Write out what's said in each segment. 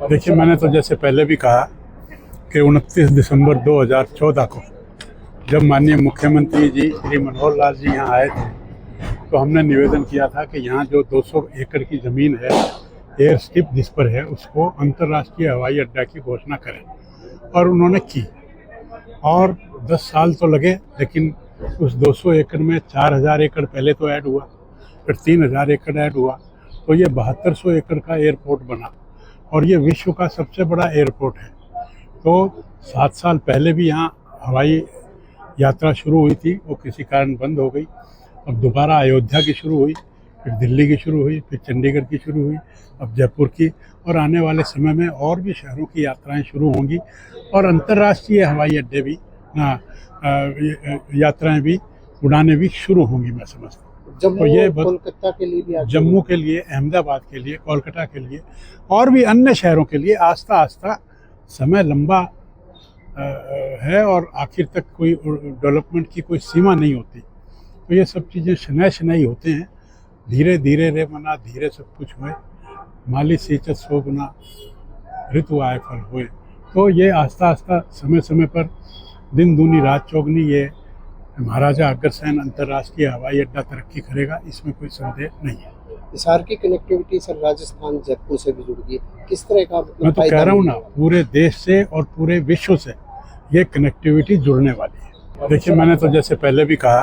देखिए, मैंने तो जैसे पहले भी कहा कि 29 दिसंबर 2014 को जब माननीय मुख्यमंत्री जी श्री मनोहर लाल जी यहाँ आए थे तो हमने निवेदन किया था कि यहाँ जो 200 एकड़ की ज़मीन है एयर स्ट्रिप जिस पर है उसको अंतर्राष्ट्रीय हवाई अड्डा की घोषणा करें, और उन्होंने की। और 10 साल तो लगे, लेकिन उस 200 एकड़ में 4000 एकड़ पहले तो ऐड हुआ, फिर 3000 एकड़ ऐड हुआ, तो ये 7200 एकड़ का एयरपोर्ट बना और ये विश्व का सबसे बड़ा एयरपोर्ट है। तो 7 साल पहले भी यहाँ हवाई यात्रा शुरू हुई थी, वो किसी कारण बंद हो गई। अब दोबारा अयोध्या की शुरू हुई, फिर दिल्ली की शुरू हुई, फिर चंडीगढ़ की शुरू हुई, अब जयपुर की, और आने वाले समय में और भी शहरों की यात्राएं शुरू होंगी और अंतर्राष्ट्रीय हवाई अड्डे भी यात्राएं भी, उड़ानें भी शुरू होंगी, मैं समझता हूँ। जम्मू, तो ये कोलकाता के लिए भी, जम्मू के लिए, अहमदाबाद के लिए, कोलकाता के लिए और भी अन्य शहरों के लिए आस्ता आस्ता समय लंबा है और आखिर तक कोई डेवलपमेंट की कोई सीमा नहीं होती। तो ये सब चीज़ें शनै शनै होते हैं। धीरे धीरे रे मना धीरे सब कुछ हुए, माली सींचत सोगुना ऋतु आए फल हुए। तो ये आस्ता आस्ता समय समय पर दिन दूनी रात चौगनी ये महाराजा अग्रसेन अंतर्राष्ट्रीय हवाई अड्डा तरक्की करेगा, इसमें कोई संदेह नहीं है। हिसार की कनेक्टिविटी सर राजस्थान जयपुर से भी जुड़ गई, किस तरह का मैं तो कह रहा हूँ ना, पूरे देश से और पूरे विश्व से ये कनेक्टिविटी जुड़ने वाली है। देखिए, मैंने तो जैसे पहले भी कहा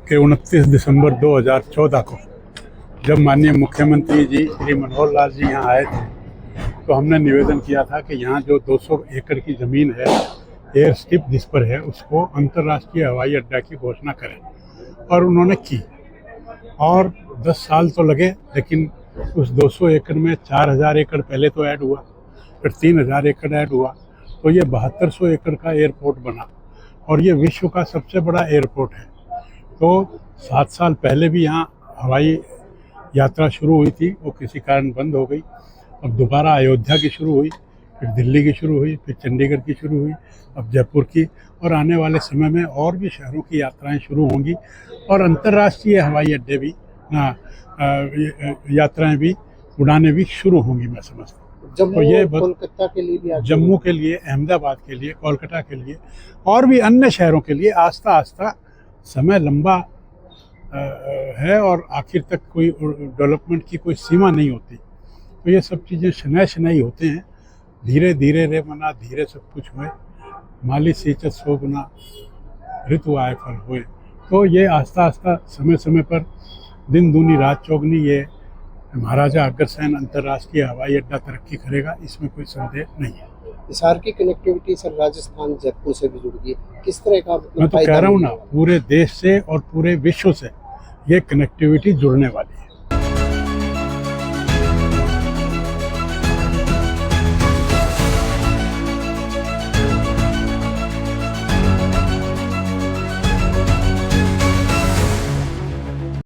कि 29 दिसंबर 2014 को जब माननीय मुख्यमंत्री जी श्री मनोहर लाल जी यहाँ आए थे तो हमने निवेदन किया था कि यहाँ जो 200 एकड़ की ज़मीन है एयर स्ट्रिप जिस पर है उसको अंतर्राष्ट्रीय हवाई अड्डा की घोषणा करें, और उन्होंने की। और 10 साल तो लगे, लेकिन उस 200 एकड़ में 4000 एकड़ पहले तो ऐड हुआ, फिर 3000 एकड़ ऐड हुआ, तो ये 7200 एकड़ का एयरपोर्ट बना और ये विश्व का सबसे बड़ा एयरपोर्ट है। तो 7 साल पहले भी यहाँ हवाई यात्रा शुरू हुई थी, वो किसी कारण बंद हो गई। अब दोबारा अयोध्या की शुरू हुई, फिर दिल्ली की शुरू हुई, फिर चंडीगढ़ की शुरू हुई, अब जयपुर की, और आने वाले समय में और भी शहरों की यात्राएं शुरू होंगी और अंतर्राष्ट्रीय हवाई अड्डे भी यात्राएं भी, उड़ानें भी शुरू होंगी, मैं समझता हूँ। जम्मू, तो ये कोलकाता के लिए भी, जम्मू के लिए, अहमदाबाद के लिए, कोलकाता के लिए और भी अन्य शहरों के लिए आस्ता आस्ता समय लंबा है और आखिर तक कोई डेवलपमेंट की कोई सीमा नहीं होती। तो ये सब चीज़ें शनै शनै होते हैं। धीरे धीरे रे मना धीरे सब कुछ हुए, माली सींचत सोगुना ऋतु आए फल हुए। तो ये आस्ता आस्ता समय समय पर दिन दूनी रात चौगनी ये महाराजा अग्रसेन अंतर्राष्ट्रीय हवाई अड्डा तरक्की करेगा, इसमें कोई संदेह नहीं है। हिसार की कनेक्टिविटी सर राजस्थान जयपुर से भी जुड़ गई, किस तरह का मैं तो कह रहा हूँ ना, पूरे देश से और पूरे विश्व से ये कनेक्टिविटी जुड़ने वाली है।